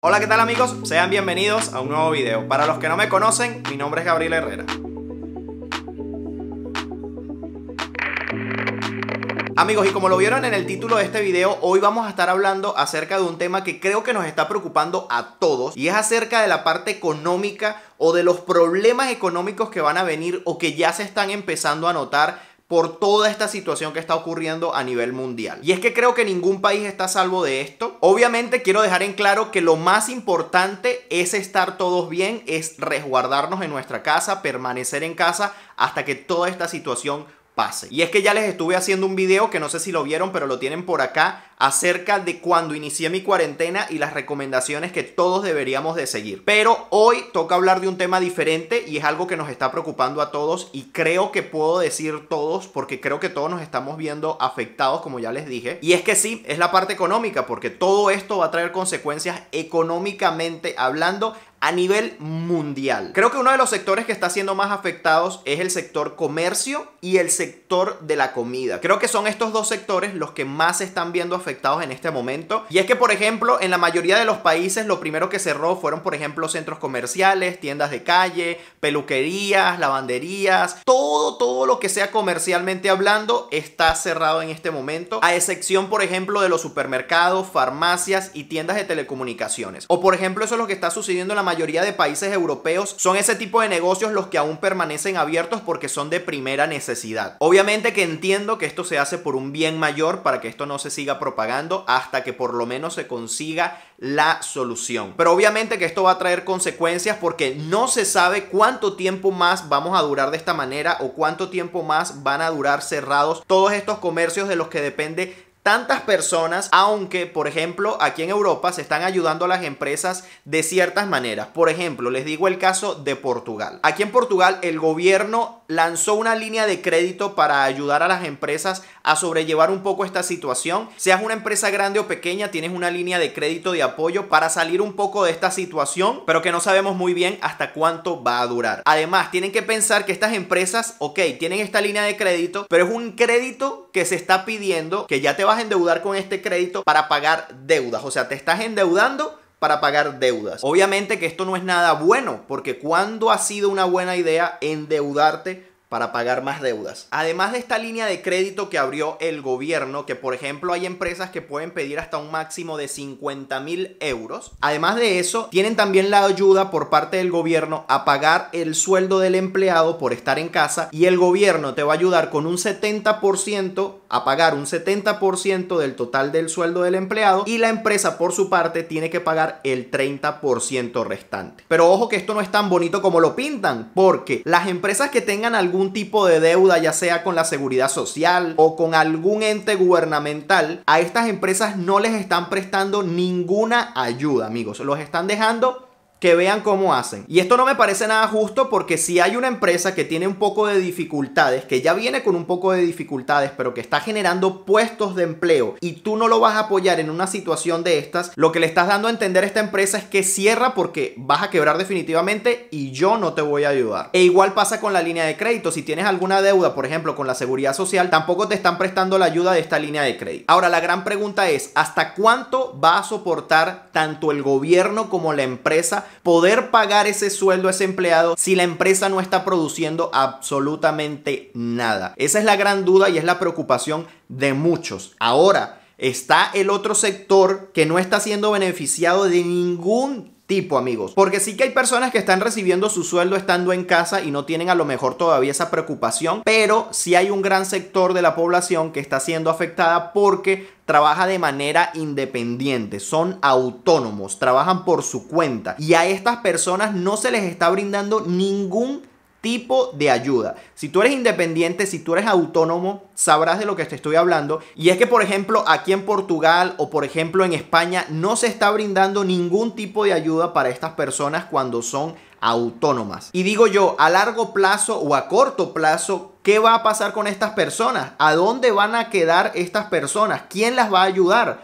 Hola, ¿qué tal amigos? Sean bienvenidos a un nuevo video. Para los que no me conocen, mi nombre es Gabriel Herrera. Amigos, y como lo vieron en el título de este video, hoy vamos a estar hablando acerca de un tema que creo que nos está preocupando a todos, y es acerca de la parte económica o de los problemas económicos que van a venir o que ya se están empezando a notar por toda esta situación que está ocurriendo a nivel mundial. Y es que creo que ningún país está a salvo de esto. Obviamente quiero dejar en claro que lo más importante es estar todos bien, es resguardarnos en nuestra casa, permanecer en casa hasta que toda esta situación pase. Y es que ya les estuve haciendo un video que no sé si lo vieron, pero lo tienen por acá, acerca de cuando inicié mi cuarentena y las recomendaciones que todos deberíamos de seguir. Pero hoy toca hablar de un tema diferente y es algo que nos está preocupando a todos, y creo que puedo decir todos porque creo que todos nos estamos viendo afectados, como ya les dije. Y es que sí, es la parte económica, porque todo esto va a traer consecuencias económicamente hablando a nivel mundial. Creo que uno de los sectores que está siendo más afectados es el sector comercio y el sector de la comida. Creo que son estos dos sectores los que más se están viendo afectados en este momento. Y es que, por ejemplo, en la mayoría de los países lo primero que cerró fueron, por ejemplo, centros comerciales, tiendas de calle, peluquerías, lavanderías, todo lo que sea comercialmente hablando está cerrado en este momento, a excepción, por ejemplo, de los supermercados, farmacias y tiendas de telecomunicaciones. O, por ejemplo, eso es lo que está sucediendo en la mayoría de países europeos. Son ese tipo de negocios los que aún permanecen abiertos porque son de primera necesidad. Obviamente que entiendo que esto se hace por un bien mayor, para que esto no se siga propagando hasta que por lo menos se consiga la solución. Pero obviamente que esto va a traer consecuencias porque no se sabe cuánto tiempo más vamos a durar de esta manera o cuánto tiempo más van a durar cerrados todos estos comercios de los que depende tantas personas, aunque por ejemplo aquí en Europa se están ayudando a las empresas de ciertas maneras. Por ejemplo, les digo el caso de Portugal. Aquí en Portugal el gobierno lanzó una línea de crédito para ayudar a las empresas a sobrellevar un poco esta situación. Seas una empresa grande o pequeña, tienes una línea de crédito de apoyo para salir un poco de esta situación, pero que no sabemos muy bien hasta cuánto va a durar. Además, tienen que pensar que estas empresas, ok, tienen esta línea de crédito, pero es un crédito que se está pidiendo, que ya te vas a endeudar con este crédito para pagar deudas. O sea, te estás endeudando para pagar deudas. Obviamente que esto no es nada bueno, porque ¿cuándo ha sido una buena idea endeudarte para pagar más deudas? Además de esta línea de crédito que abrió el gobierno, que por ejemplo hay empresas que pueden pedir hasta un máximo de 50.000 euros. Además de eso, tienen también la ayuda por parte del gobierno a pagar el sueldo del empleado por estar en casa, y el gobierno te va a ayudar con un 70%, a pagar un 70% del total del sueldo del empleado, y la empresa por su parte tiene que pagar el 30% restante. Pero ojo que esto no es tan bonito como lo pintan, porque las empresas que tengan algún tipo de deuda, ya sea con la seguridad social o con algún ente gubernamental, a estas empresas no les están prestando ninguna ayuda, amigos. Los están dejando que vean cómo hacen. Y esto no me parece nada justo, porque si hay una empresa que tiene un poco de dificultades, que ya viene con un poco de dificultades, pero que está generando puestos de empleo, y tú no lo vas a apoyar en una situación de estas, lo que le estás dando a entender a esta empresa es que cierra porque vas a quebrar definitivamente y yo no te voy a ayudar. E igual pasa con la línea de crédito. Si tienes alguna deuda, por ejemplo, con la seguridad social, tampoco te están prestando la ayuda de esta línea de crédito. Ahora, la gran pregunta es, ¿hasta cuánto va a soportar tanto el gobierno como la empresa poder pagar ese sueldo a ese empleado si la empresa no está produciendo absolutamente nada? Esa es la gran duda y es la preocupación de muchos. Ahora, está el otro sector que no está siendo beneficiado de ningún tipo, amigos, porque sí que hay personas que están recibiendo su sueldo estando en casa y no tienen a lo mejor todavía esa preocupación, pero sí hay un gran sector de la población que está siendo afectada porque trabaja de manera independiente, son autónomos, trabajan por su cuenta, y a estas personas no se les está brindando ningún tipo de ayuda. Si tú eres independiente, si tú eres autónomo, sabrás de lo que te estoy hablando. Y es que, por ejemplo, aquí en Portugal o por ejemplo en España no se está brindando ningún tipo de ayuda para estas personas cuando son autónomas. Y digo yo, a largo plazo o a corto plazo, ¿qué va a pasar con estas personas? ¿A dónde van a quedar estas personas? ¿Quién las va a ayudar?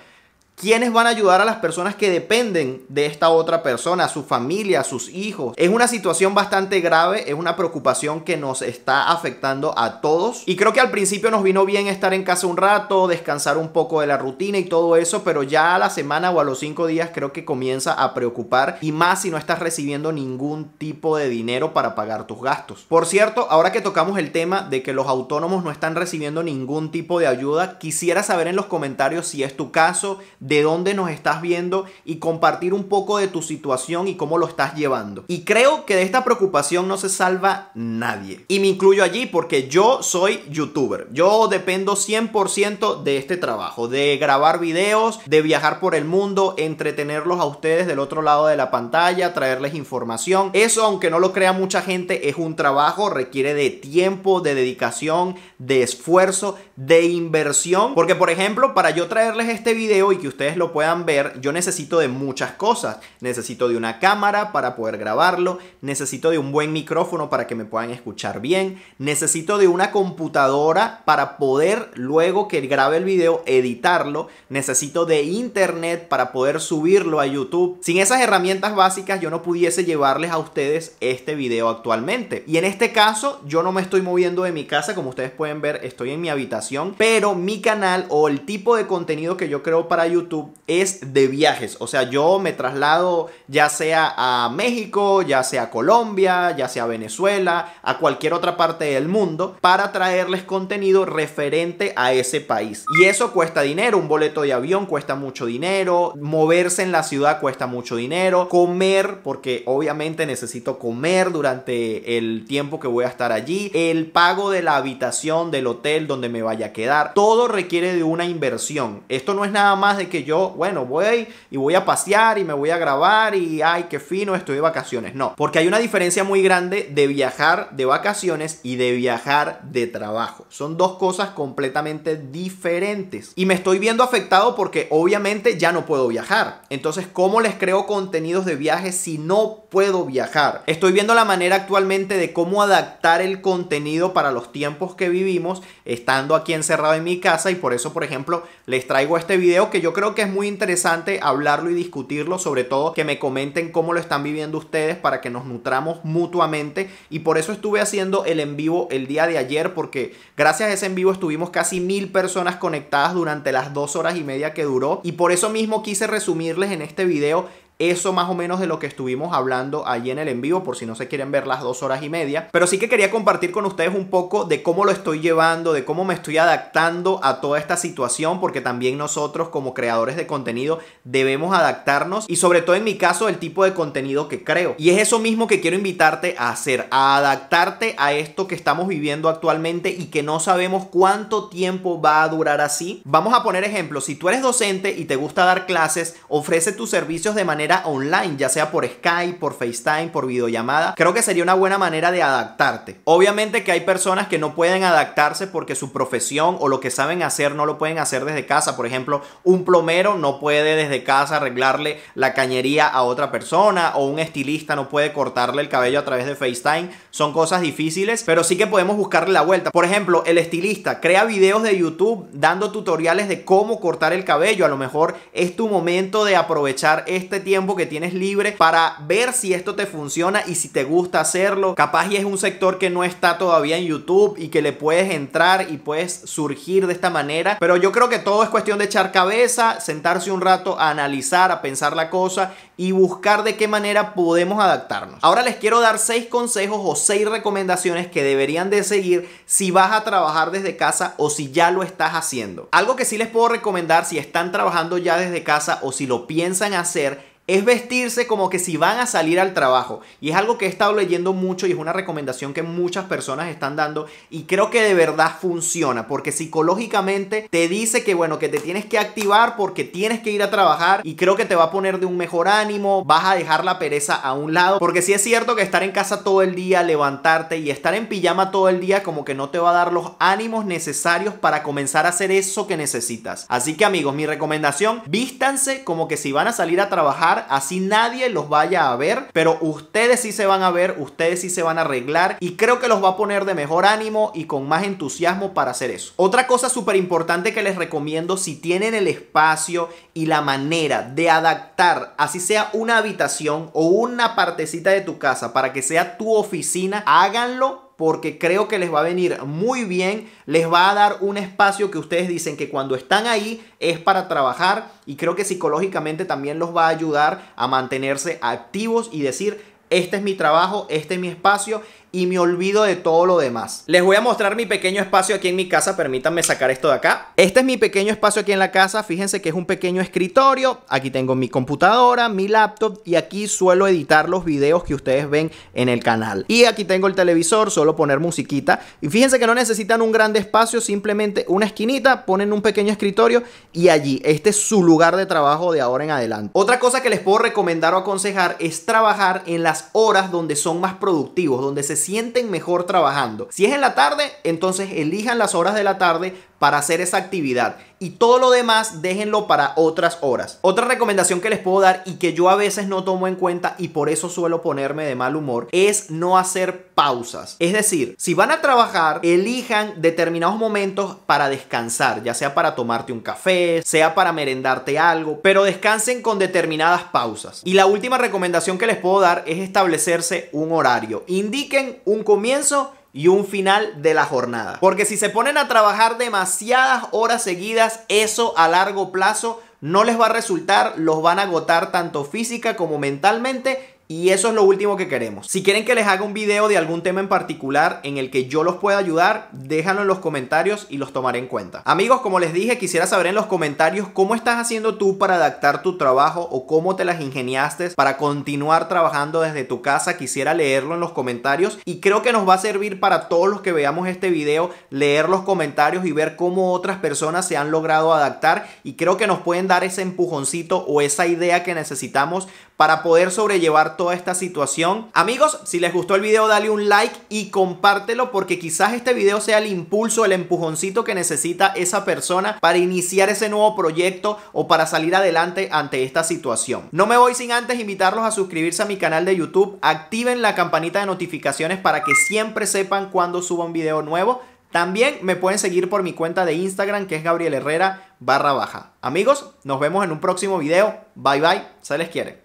¿Quiénes van a ayudar a las personas que dependen de esta otra persona, a su familia, a sus hijos? Es una situación bastante grave, es una preocupación que nos está afectando a todos. Y creo que al principio nos vino bien estar en casa un rato, descansar un poco de la rutina y todo eso, pero ya a la semana o a los 5 días creo que comienza a preocupar, y más si no estás recibiendo ningún tipo de dinero para pagar tus gastos. Por cierto, ahora que tocamos el tema de que los autónomos no están recibiendo ningún tipo de ayuda, quisiera saber en los comentarios si es tu caso, de dónde nos estás viendo y compartir un poco de tu situación y cómo lo estás llevando. Y creo que de esta preocupación no se salva nadie. Y me incluyo allí porque yo soy youtuber. Yo dependo 100% de este trabajo, de grabar videos, de viajar por el mundo, entretenerlos a ustedes del otro lado de la pantalla, traerles información. Eso, aunque no lo crea mucha gente, es un trabajo, requiere de tiempo, de dedicación, de esfuerzo, de inversión. Porque, por ejemplo, para yo traerles este video y que ustedes lo puedan ver, yo necesito de muchas cosas. Necesito de una cámara para poder grabarlo, necesito de un buen micrófono para que me puedan escuchar bien, necesito de una computadora para poder, luego que grabe el video, editarlo, necesito de internet para poder subirlo a YouTube. Sin esas herramientas básicas yo no pudiese llevarles a ustedes este video actualmente. Y en este caso yo no me estoy moviendo de mi casa, como ustedes pueden ver, estoy en mi habitación, pero mi canal o el tipo de contenido que yo creo para YouTube es de viajes. O sea, yo me traslado ya sea a México, ya sea a Colombia, ya sea a Venezuela, a cualquier otra parte del mundo, para traerles contenido referente a ese país. Y eso cuesta dinero. Un boleto de avión cuesta mucho dinero, moverse en la ciudad cuesta mucho dinero, comer, porque obviamente necesito comer durante el tiempo que voy a estar allí, el pago de la habitación del hotel donde me vaya a quedar, todo requiere de una inversión. Esto no es nada más de que yo, bueno, voy a pasear y me voy a grabar y ay, qué fino, estoy de vacaciones. No, porque hay una diferencia muy grande de viajar de vacaciones y de viajar de trabajo. Son dos cosas completamente diferentes. Y me estoy viendo afectado porque obviamente ya no puedo viajar. Entonces, ¿cómo les creo contenidos de viaje si no puedo viajar? Estoy viendo la manera actualmente de cómo adaptar el contenido para los tiempos que vivimos, estando aquí encerrado en mi casa, y por eso, por ejemplo, les traigo este video que yo creo que es muy interesante hablarlo y discutirlo, sobre todo que me comenten cómo lo están viviendo ustedes para que nos nutramos mutuamente. Y por eso estuve haciendo el en vivo el día de ayer, porque gracias a ese en vivo estuvimos casi 1000 personas conectadas durante las 2 horas y media que duró, y por eso mismo quise resumirles en este video eso más o menos de lo que estuvimos hablando allí en el en vivo, por si no se quieren ver las 2 horas y media. Pero sí que quería compartir con ustedes un poco de cómo lo estoy llevando, de cómo me estoy adaptando a toda esta situación, porque también nosotros como creadores de contenido debemos adaptarnos, y sobre todo en mi caso el tipo de contenido que creo. Y es eso mismo que quiero invitarte a hacer, a adaptarte a esto que estamos viviendo actualmente y que no sabemos cuánto tiempo va a durar así. Vamos a poner ejemplos. Si tú eres docente y te gusta dar clases, ofrece tus servicios de manera online, ya sea por Skype, por FaceTime, por videollamada. Creo que sería una buena manera de adaptarte. Obviamente que hay personas que no pueden adaptarse porque su profesión o lo que saben hacer no lo pueden hacer desde casa. Por ejemplo, un plomero no puede desde casa arreglarle la cañería a otra persona, o un estilista no puede cortarle el cabello a través de FaceTime. Son cosas difíciles, pero sí que podemos buscarle la vuelta. Por ejemplo, el estilista crea videos de YouTube dando tutoriales de cómo cortar el cabello. A lo mejor es tu momento de aprovechar este tiempo que tienes libre para ver si esto te funciona y si te gusta hacerlo. Capaz y es un sector que no está todavía en YouTube y que le puedes entrar y puedes surgir de esta manera. Pero yo creo que todo es cuestión de echar cabeza, sentarse un rato a analizar, a pensar la cosa y buscar de qué manera podemos adaptarnos. Ahora les quiero dar 6 consejos o 6 recomendaciones que deberían de seguir si vas a trabajar desde casa o si ya lo estás haciendo. Algo que sí les puedo recomendar si están trabajando ya desde casa o si lo piensan hacer es vestirse como que si van a salir al trabajo. Y es algo que he estado leyendo mucho y es una recomendación que muchas personas están dando, y creo que de verdad funciona, porque psicológicamente te dice que bueno, que te tienes que activar porque tienes que ir a trabajar, y creo que te va a poner de un mejor ánimo, vas a dejar la pereza a un lado, porque sí es cierto que estar en casa todo el día, levantarte y estar en pijama todo el día como que no te va a dar los ánimos necesarios para comenzar a hacer eso que necesitas. Así que amigos, mi recomendación, vístanse como que si van a salir a trabajar, trabajar, así nadie los vaya a ver, pero ustedes sí se van a ver, ustedes sí se van a arreglar y creo que los va a poner de mejor ánimo y con más entusiasmo para hacer eso. Otra cosa súper importante que les recomiendo, si tienen el espacio y la manera de adaptar, así sea una habitación o una partecita de tu casa para que sea tu oficina, háganlo, porque creo que les va a venir muy bien, les va a dar un espacio que ustedes dicen que cuando están ahí es para trabajar, y creo que psicológicamente también los va a ayudar a mantenerse activos y decir: este es mi trabajo, este es mi espacio y me olvido de todo lo demás. Les voy a mostrar mi pequeño espacio aquí en mi casa. Permítanme sacar esto de acá. Este es mi pequeño espacio aquí en la casa. Fíjense que es un pequeño escritorio. Aquí tengo mi computadora, mi laptop y aquí suelo editar los videos que ustedes ven en el canal. Y aquí tengo el televisor, suelo poner musiquita. Y fíjense que no necesitan un gran espacio, simplemente una esquinita, ponen un pequeño escritorio y allí. Este es su lugar de trabajo de ahora en adelante. Otra cosa que les puedo recomendar o aconsejar es trabajar en las horas donde son más productivos, donde se sienten mejor trabajando. Si es en la tarde, entonces elijan las horas de la tarde para hacer esa actividad y todo lo demás déjenlo para otras horas. Otra recomendación que les puedo dar y que yo a veces no tomo en cuenta y por eso suelo ponerme de mal humor es no hacer pausas. Es decir, si van a trabajar, elijan determinados momentos para descansar, ya sea para tomarte un café, sea para merendarte algo, pero descansen con determinadas pausas. Y la última recomendación que les puedo dar es establecerse un horario. Indiquen un comienzo y un final de la jornada. Porque si se ponen a trabajar demasiadas horas seguidas, eso a largo plazo no les va a resultar, los van a agotar tanto física como mentalmente. Y eso es lo último que queremos. Si quieren que les haga un video de algún tema en particular en el que yo los pueda ayudar, déjanlo en los comentarios y los tomaré en cuenta. Amigos, como les dije, quisiera saber en los comentarios cómo estás haciendo tú para adaptar tu trabajo o cómo te las ingeniaste para continuar trabajando desde tu casa. Quisiera leerlo en los comentarios y creo que nos va a servir para todos los que veamos este video leer los comentarios y ver cómo otras personas se han logrado adaptar, y creo que nos pueden dar ese empujoncito o esa idea que necesitamos para poder sobrellevar toda esta situación. Amigos, si les gustó el video, dale un like y compártelo, porque quizás este video sea el impulso, el empujoncito que necesita esa persona para iniciar ese nuevo proyecto o para salir adelante ante esta situación. No me voy sin antes invitarlos a suscribirse a mi canal de YouTube, activen la campanita de notificaciones para que siempre sepan cuando suba un video nuevo. También me pueden seguir por mi cuenta de Instagram, que es Gabriel Herrera _. Amigos, nos vemos en un próximo video. Bye bye, se les quiere.